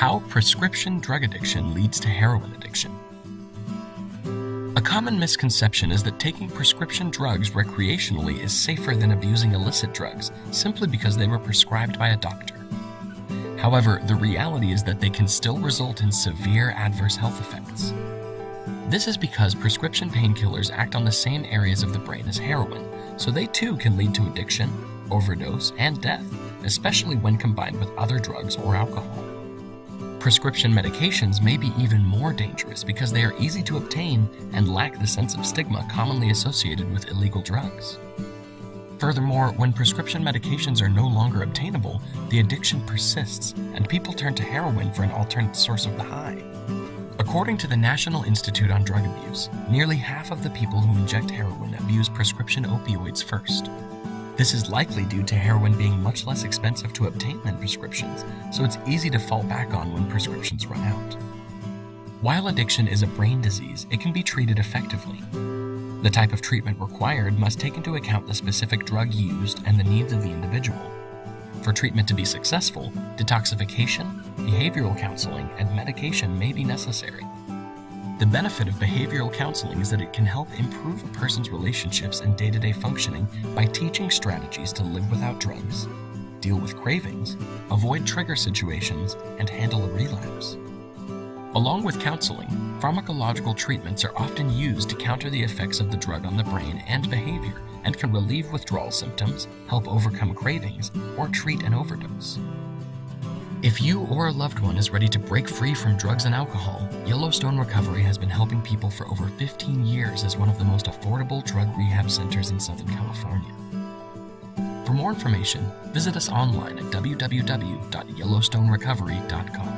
How prescription drug addiction leads to heroin addiction. A common misconception is that taking prescription drugs recreationally is safer than abusing illicit drugs simply because they were prescribed by a doctor. However, the reality is that they can still result in severe adverse health effects. This is because prescription painkillers act on the same areas of the brain as heroin, so they too can lead to addiction, overdose, and death, especially when combined with other drugs or alcohol. Prescription medications may be even more dangerous because they are easy to obtain and lack the sense of stigma commonly associated with illegal drugs. Furthermore, when prescription medications are no longer obtainable, the addiction persists and people turn to heroin for an alternate source of the high. According to the National Institute on Drug Abuse, nearly half of the people who inject heroin abuse prescription opioids first. This is likely due to heroin being much less expensive to obtain than prescriptions, so it's easy to fall back on when prescriptions run out. While addiction is a brain disease, it can be treated effectively. The type of treatment required must take into account the specific drug used and the needs of the individual. For treatment to be successful, detoxification, behavioral counseling, and medication may be necessary. The benefit of behavioral counseling is that it can help improve a person's relationships and day-to-day functioning by teaching strategies to live without drugs, deal with cravings, avoid trigger situations, and handle a relapse. Along with counseling, pharmacological treatments are often used to counter the effects of the drug on the brain and behavior and can relieve withdrawal symptoms, help overcome cravings, or treat an overdose. If you or a loved one is ready to break free from drugs and alcohol, Yellowstone Recovery has been helping people for over 15 years as one of the most affordable drug rehab centers in Southern California. For more information, visit us online at www.yellowstonerecovery.com.